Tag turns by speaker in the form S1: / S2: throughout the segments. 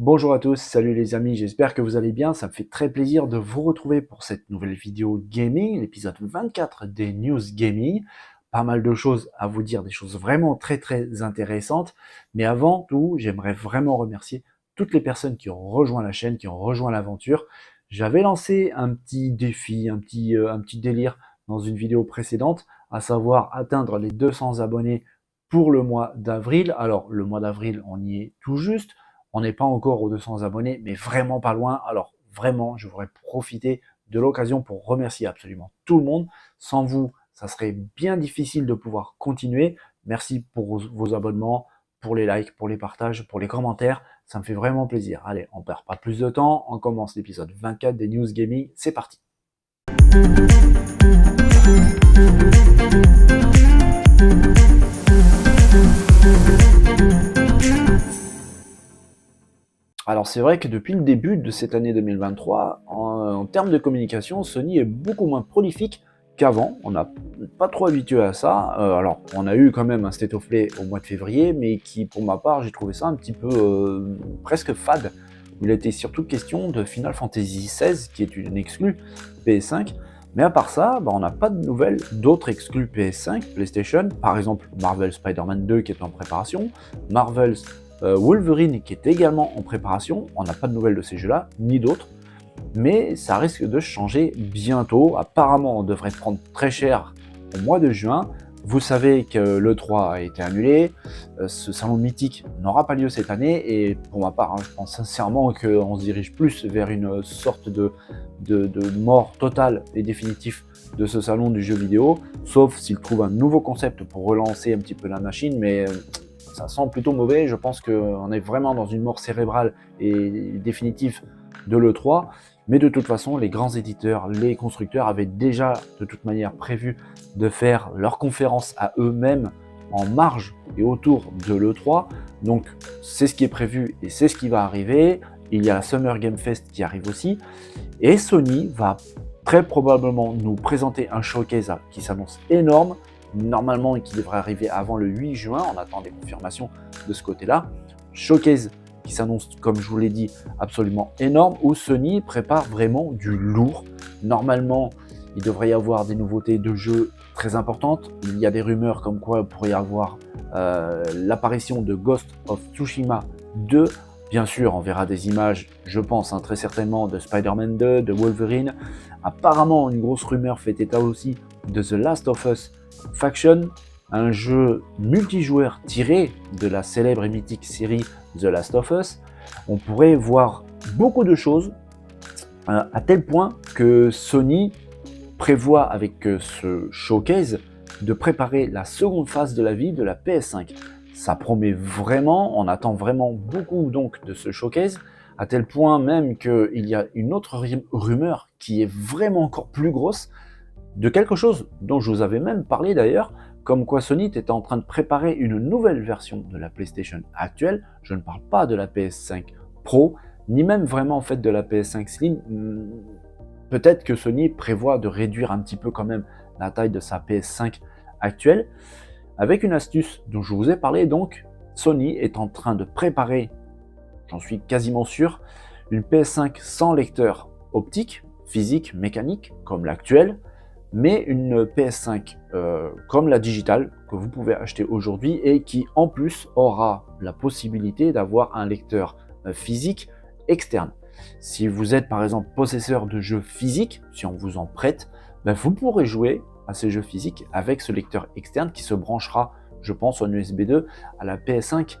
S1: Bonjour à tous, salut les amis, j'espère que vous allez bien. Ça me fait très plaisir de vous retrouver pour cette nouvelle vidéo gaming, l'épisode 24 des News Gaming. Pas mal de choses à vous dire, des choses vraiment très intéressantes. Mais avant tout, j'aimerais vraiment remercier toutes les personnes qui ont rejoint la chaîne, qui ont rejoint l'aventure. J'avais lancé un petit défi, un petit délire dans une vidéo précédente, à savoir atteindre les 200 abonnés pour le mois d'avril. Alors, le mois d'avril, on y est tout juste. On n'est pas encore aux 200 abonnés, mais vraiment pas loin. Alors vraiment, je voudrais profiter de l'occasion pour remercier absolument tout le monde. Sans vous, ça serait bien difficile de pouvoir continuer. Merci pour vos abonnements, pour les likes, pour les partages, pour les commentaires. Ça me fait vraiment plaisir. Allez, on perd pas plus de temps. On commence l'épisode 24 des News Gaming. C'est parti. Alors c'est vrai que depuis le début de cette année 2023, en termes de communication, Sony est beaucoup moins prolifique qu'avant. On n'a pas trop habitué à ça. Alors on a eu quand même un State of Play au mois de février, mais qui pour ma part j'ai trouvé ça un petit peu presque fade. Il était surtout question de Final Fantasy XVI, qui est une exclue PS5. Mais à part ça, on n'a pas de nouvelles d'autres exclus PS5, PlayStation. Par exemple, Marvel Spider-Man 2 qui est en préparation, Marvel's Wolverine qui est également en préparation. On n'a pas de nouvelles de ces jeux-là, ni d'autres. Mais ça risque de changer bientôt. Apparemment, on devrait prendre très cher au mois de juin. Vous savez que l'E3 a été annulé, ce salon mythique n'aura pas lieu cette année, et pour ma part, je pense sincèrement qu'on se dirige plus vers une sorte de mort totale et définitive de ce salon du jeu vidéo, sauf s'ils trouvent un nouveau concept pour relancer un petit peu la machine, mais ça sent plutôt mauvais. Je pense qu'on est vraiment dans une mort cérébrale et définitive de l'E3. Mais de toute façon, les grands éditeurs, les constructeurs avaient déjà de toute manière prévu de faire leur conférence à eux-mêmes en marge et autour de l'E3. Donc c'est ce qui est prévu et c'est ce qui va arriver. Il y a la Summer Game Fest qui arrive aussi. Et Sony va très probablement nous présenter un showcase qui s'annonce énorme, normalement et qui devrait arriver avant le 8 juin. On attend des confirmations de ce côté-là. Showcase qui s'annonce, comme je vous l'ai dit, absolument énorme, où Sony prépare vraiment du lourd. Normalement, il devrait y avoir des nouveautés de jeux très importantes. Il y a des rumeurs comme quoi il pourrait y avoir l'apparition de Ghost of Tsushima 2. Bien sûr, on verra des images, je pense, très certainement, de Spider-Man 2, de Wolverine. Apparemment, une grosse rumeur fait état aussi de The Last of Us Faction, un jeu multijoueur tiré de la célèbre et mythique série The Last of Us. On pourrait voir beaucoup de choses, à tel point que Sony prévoit avec ce showcase de préparer la seconde phase de la vie de la PS5. Ça promet vraiment, on attend vraiment beaucoup donc de ce showcase, à tel point même qu'il y a une autre rumeur qui est vraiment encore plus grosse, de quelque chose dont je vous avais même parlé d'ailleurs, comme quoi Sony était en train de préparer une nouvelle version de la PlayStation actuelle. Je ne parle pas de la PS5 Pro, ni même vraiment en fait de la PS5 Slim. Peut-être que Sony prévoit de réduire un petit peu quand même la taille de sa PS5 actuelle. Avec une astuce dont je vous ai parlé, donc, Sony est en train de préparer, j'en suis quasiment sûr, une PS5 sans lecteur optique, physique, mécanique, comme l'actuelle, mais une PS5 comme la digitale que vous pouvez acheter aujourd'hui et qui en plus aura la possibilité d'avoir un lecteur physique externe. Si vous êtes par exemple possesseur de jeux physiques, si on vous en prête, vous pourrez jouer à ces jeux physiques avec ce lecteur externe qui se branchera, je pense, en USB 2 à la PS5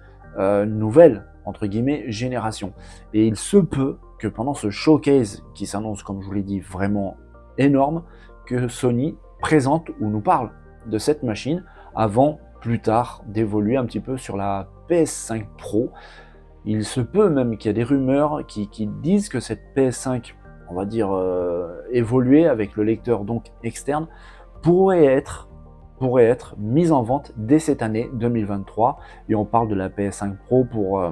S1: nouvelle, entre guillemets, génération. Et il se peut que pendant ce showcase qui s'annonce, comme je vous l'ai dit, vraiment énorme, que Sony présente ou nous parle de cette machine avant plus tard d'évoluer un petit peu sur la PS5 Pro. Il se peut même qu'il y ait des rumeurs qui disent que cette PS5, on va dire évoluée avec le lecteur donc externe, pourrait être mise en vente dès cette année 2023, et on parle de la PS5 Pro pour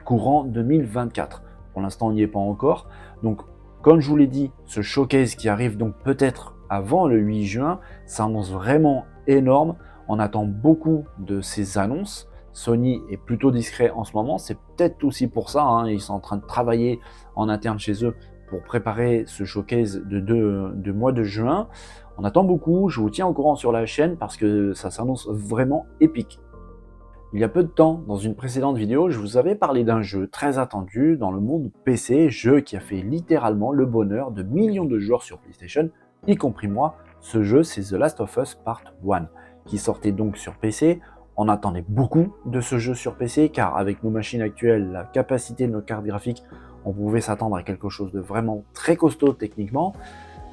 S1: courant 2024. Pour l'instant, on n'y est pas encore. Donc, comme je vous l'ai dit, ce showcase qui arrive donc peut-être avant le 8 juin, ça annonce vraiment énorme. On attend beaucoup de ces annonces. Sony est plutôt discret en ce moment, c'est peut-être aussi pour ça, hein, ils sont en train de travailler en interne chez eux pour préparer ce showcase de mois de juin. On attend beaucoup, je vous tiens au courant sur la chaîne parce que ça s'annonce vraiment épique. Il y a peu de temps, dans une précédente vidéo, je vous avais parlé d'un jeu très attendu dans le monde PC, jeu qui a fait littéralement le bonheur de millions de joueurs sur PlayStation, y compris moi. Ce jeu, c'est The Last of Us Part 1, qui sortait donc sur PC. On attendait beaucoup de ce jeu sur PC, car avec nos machines actuelles, la capacité de nos cartes graphiques, on pouvait s'attendre à quelque chose de vraiment très costaud techniquement.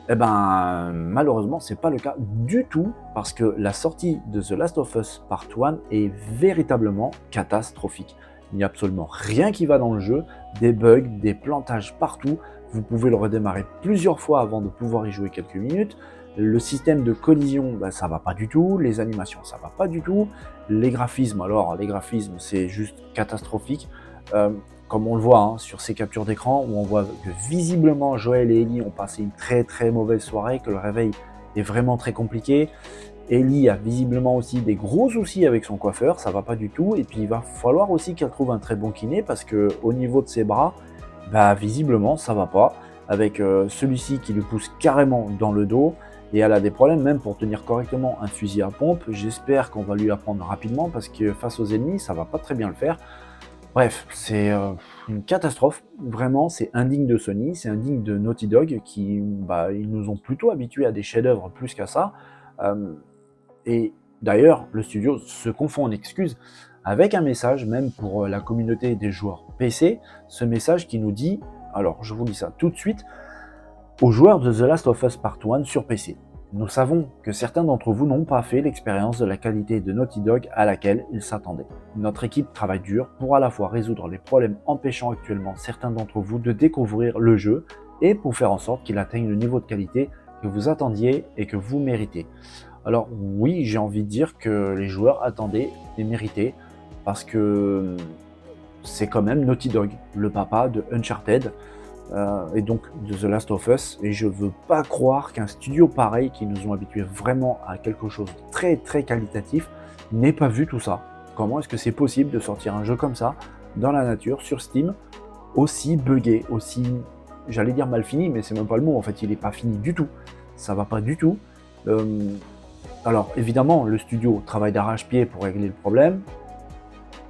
S1: Eh ben, malheureusement, c'est pas le cas du tout, parce que la sortie de The Last of Us Part 1 est véritablement catastrophique. Il n'y a absolument rien qui va dans le jeu, des bugs, des plantages partout, vous pouvez le redémarrer plusieurs fois avant de pouvoir y jouer quelques minutes. Le système de collision, ben, ça va pas du tout, les animations, ça va pas du tout, les graphismes, alors les graphismes, c'est juste catastrophique. Comme on le voit hein, sur ces captures d'écran, où on voit que visiblement Joël et Ellie ont passé une très très mauvaise soirée, que le réveil est vraiment très compliqué. Ellie a visiblement aussi des gros soucis avec son coiffeur, ça va pas du tout, et puis il va falloir aussi qu'elle trouve un très bon kiné, parce que au niveau de ses bras, bah visiblement ça va pas, avec celui-ci qui lui pousse carrément dans le dos, et elle a des problèmes même pour tenir correctement un fusil à pompe. J'espère qu'on va lui apprendre rapidement, parce que face aux ennemis, ça va pas très bien le faire. Bref, c'est une catastrophe, vraiment, c'est indigne de Sony, c'est indigne de Naughty Dog qui, bah, ils nous ont plutôt habitués à des chefs-d'œuvre plus qu'à ça. Et d'ailleurs, le studio se confond en excuses avec un message, même pour la communauté des joueurs PC, ce message qui nous dit, alors je vous lis ça tout de suite, aux joueurs de The Last of Us Part 1 sur PC. Nous savons que certains d'entre vous n'ont pas fait l'expérience de la qualité de Naughty Dog à laquelle ils s'attendaient. Notre équipe travaille dur pour à la fois résoudre les problèmes empêchant actuellement certains d'entre vous de découvrir le jeu et pour faire en sorte qu'il atteigne le niveau de qualité que vous attendiez et que vous méritez. Alors oui, j'ai envie de dire que les joueurs attendaient et méritaient, parce que c'est quand même Naughty Dog, le papa de Uncharted, et donc de The Last of Us, et je veux pas croire qu'un studio pareil, qui nous ont habitués vraiment à quelque chose de très très qualitatif, n'ait pas vu tout ça. Comment est-ce que c'est possible de sortir un jeu comme ça, dans la nature, sur Steam, aussi buggé, aussi, j'allais dire mal fini, mais c'est même pas le mot, en fait, il est pas fini du tout, ça va pas du tout. Alors évidemment, le studio travaille d'arrache-pied pour régler le problème.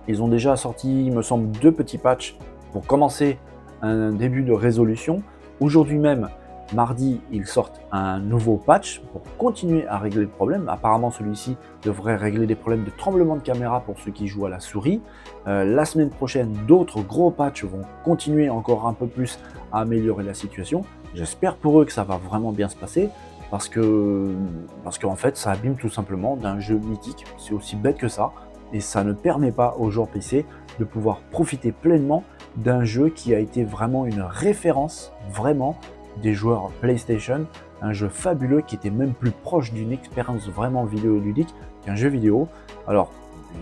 S1: Ils ont déjà sorti, il me semble, 2 petits patchs pour commencer un début de résolution. Aujourd'hui même, mardi, ils sortent un nouveau patch pour continuer à régler le problème. Apparemment, celui-ci devrait régler des problèmes de tremblement de caméra pour ceux qui jouent à la souris. La semaine prochaine, d'autres gros patchs vont continuer encore un peu plus à améliorer la situation. J'espère pour eux que ça va vraiment bien se passer, parce qu'en fait, ça abîme tout simplement d'un jeu mythique. C'est aussi bête que ça. Et ça ne permet pas aux joueurs PC de pouvoir profiter pleinement d'un jeu qui a été vraiment une référence, vraiment, des joueurs PlayStation, un jeu fabuleux qui était même plus proche d'une expérience vraiment vidéoludique qu'un jeu vidéo. Alors,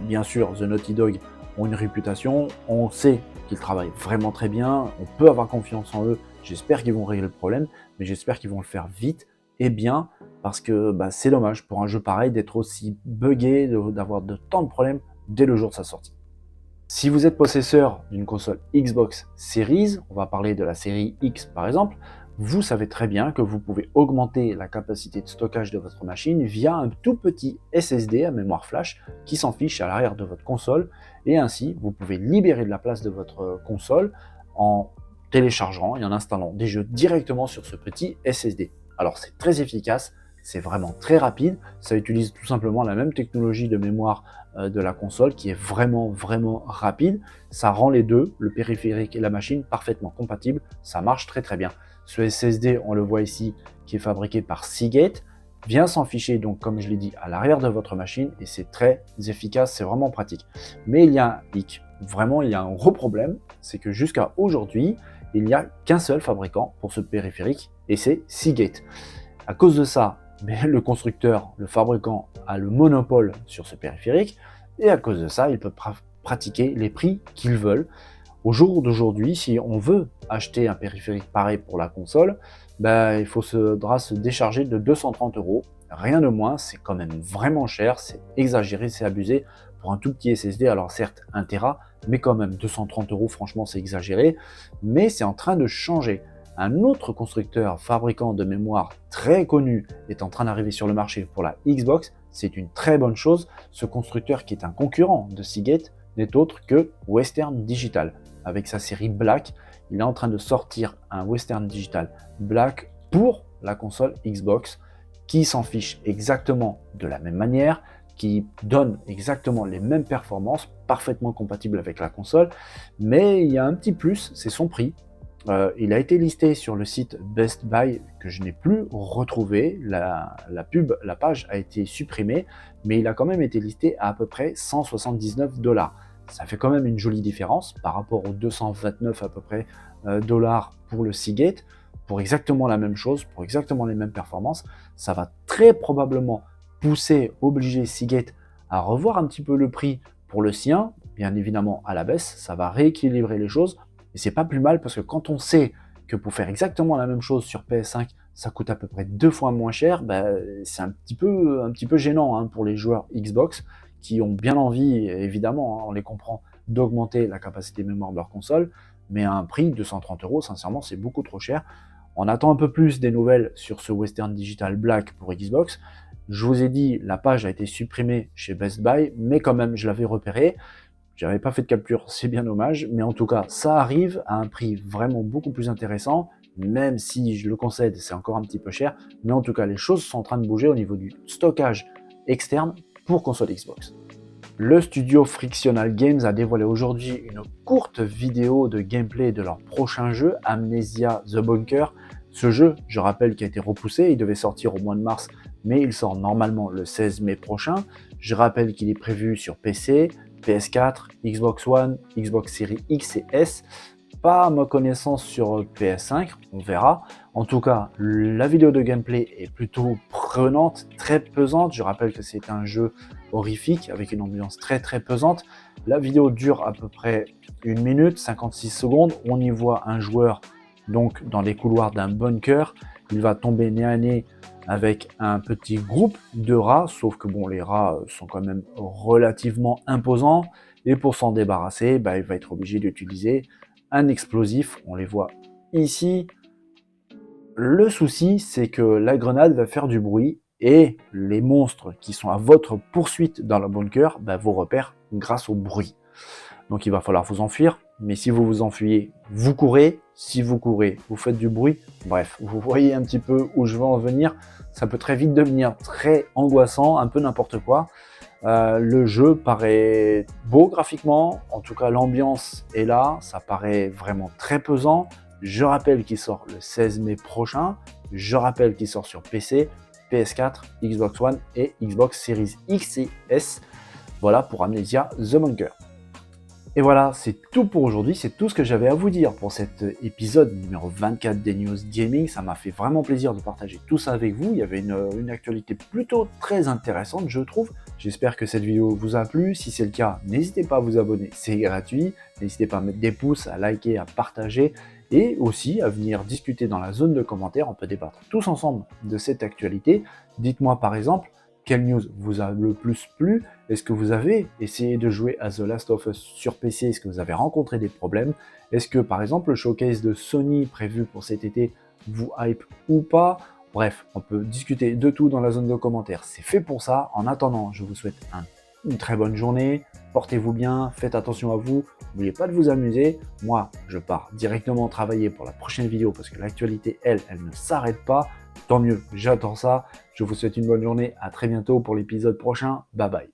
S1: bien sûr, The Naughty Dog ont une réputation, on sait qu'ils travaillent vraiment très bien, on peut avoir confiance en eux, j'espère qu'ils vont régler le problème, mais j'espère qu'ils vont le faire vite et bien, parce que bah, c'est dommage pour un jeu pareil d'être aussi buggé, d'avoir de tant de problèmes dès le jour de sa sortie. Si vous êtes possesseur d'une console Xbox Series, on va parler de la série X par exemple, vous savez très bien que vous pouvez augmenter la capacité de stockage de votre machine via un tout petit SSD à mémoire flash qui s'enfiche à l'arrière de votre console, et ainsi vous pouvez libérer de la place de votre console en téléchargeant et en installant des jeux directement sur ce petit SSD. Alors c'est très efficace, c'est vraiment très rapide, ça utilise tout simplement la même technologie de mémoire de la console qui est vraiment rapide. Ça rend les deux, le périphérique et la machine, parfaitement compatibles, ça marche très très bien. Ce SSD, on le voit ici, qui est fabriqué par Seagate, vient s'enficher donc comme je l'ai dit à l'arrière de votre machine, et c'est très efficace, c'est vraiment pratique. Mais il y a un hic, vraiment il y a un gros problème, c'est que jusqu'à aujourd'hui, il n'y a qu'un seul fabricant pour ce périphérique, et c'est Seagate. À cause de ça, le constructeur, le fabricant, a le monopole sur ce périphérique, et à cause de ça, ils peuvent pratiquer les prix qu'ils veulent. Au jour d'aujourd'hui, si on veut acheter un périphérique pareil pour la console, il faudra se décharger de 230 €, rien de moins, c'est quand même vraiment cher, c'est exagéré, c'est abusé. pour un tout petit SSD, alors certes 1 Tera, mais quand même 230 €, franchement c'est exagéré, mais c'est en train de changer. Un autre constructeur fabricant de mémoire très connu est en train d'arriver sur le marché pour la Xbox, c'est une très bonne chose. Ce constructeur qui est un concurrent de Seagate n'est autre que Western Digital. Avec sa série Black, il est en train de sortir un Western Digital Black pour la console Xbox qui s'en fiche exactement de la même manière, qui donne exactement les mêmes performances, parfaitement compatibles avec la console, mais il y a un petit plus, c'est son prix. Il a été listé sur le site Best Buy que je n'ai plus retrouvé, la page a été supprimée, mais il a quand même été listé à peu près 179 $. Ça fait quand même une jolie différence par rapport aux 229 à peu près dollars pour le Seagate, pour exactement la même chose, pour exactement les mêmes performances. Ça va très probablement obliger Seagate à revoir un petit peu le prix pour le sien, bien évidemment à la baisse, ça va rééquilibrer les choses. Et c'est pas plus mal parce que quand on sait que pour faire exactement la même chose sur PS5, ça coûte à peu près 2 fois moins cher, c'est un petit peu gênant hein, pour les joueurs Xbox qui ont bien envie, évidemment, hein, on les comprend, d'augmenter la capacité mémoire de leur console, mais à un prix de 230 €, sincèrement, c'est beaucoup trop cher. On attend un peu plus des nouvelles sur ce Western Digital Black pour Xbox. Je vous ai dit, la page a été supprimée chez Best Buy, mais quand même, je l'avais repéré. J'avais pas fait de capture, c'est bien dommage, mais en tout cas, ça arrive à un prix vraiment beaucoup plus intéressant, même si je le concède, c'est encore un petit peu cher, mais en tout cas, les choses sont en train de bouger au niveau du stockage externe pour console Xbox. Le studio Frictional Games a dévoilé aujourd'hui une courte vidéo de gameplay de leur prochain jeu, Amnesia The Bunker. Ce jeu, je rappelle, qui a été repoussé, il devait sortir au mois de mars, mais il sort normalement le 16 mai prochain. Je rappelle qu'il est prévu sur PC, PS4, Xbox One, Xbox Series X et S, pas à ma connaissance sur PS5, on verra. En tout cas, la vidéo de gameplay est plutôt prenante, très pesante. Je rappelle que c'est un jeu horrifique avec une ambiance très pesante. La vidéo dure à peu près 1 minute 56 secondes. On y voit un joueur donc dans les couloirs d'un bunker. Il va tomber nez à nez avec un petit groupe de rats, sauf que bon, les rats sont quand même relativement imposants, et pour s'en débarrasser, il va être obligé d'utiliser un explosif, on les voit ici. Le souci, c'est que la grenade va faire du bruit, et les monstres qui sont à votre poursuite dans le bunker vous repèrent grâce au bruit. Donc il va falloir vous enfuir, mais si vous vous enfuyez, vous courez. Si vous courez, vous faites du bruit. Bref, vous voyez un petit peu où je veux en venir. Ça peut très vite devenir très angoissant, un peu n'importe quoi. Le jeu paraît beau graphiquement, en tout cas l'ambiance est là, ça paraît vraiment très pesant. Je rappelle qu'il sort le 16 mai prochain, je rappelle qu'il sort sur PC, PS4, Xbox One et Xbox Series X et S. Voilà pour Amnesia The Bunker. Et voilà, c'est tout pour aujourd'hui, c'est tout ce que j'avais à vous dire pour cet épisode numéro 24 des News Gaming. Ça m'a fait vraiment plaisir de partager tout ça avec vous. Il y avait une actualité plutôt très intéressante, je trouve. J'espère que cette vidéo vous a plu. Si c'est le cas, n'hésitez pas à vous abonner, c'est gratuit. N'hésitez pas à mettre des pouces, à liker, à partager et aussi à venir discuter dans la zone de commentaires. On peut débattre tous ensemble de cette actualité. Dites-moi par exemple, quelle news vous a le plus plu? Est-ce que vous avez essayé de jouer à The Last of Us sur PC? Est-ce que vous avez rencontré des problèmes? Est-ce que par exemple le showcase de Sony prévu pour cet été vous hype ou pas? Bref, on peut discuter de tout dans la zone de commentaires. C'est fait pour ça. En attendant, je vous souhaite une très bonne journée. Portez-vous bien, faites attention à vous. N'oubliez pas de vous amuser. Moi, je pars directement travailler pour la prochaine vidéo parce que l'actualité, elle ne s'arrête pas. Tant mieux, j'attends ça. Je vous souhaite une bonne journée. À très bientôt pour l'épisode prochain. Bye bye.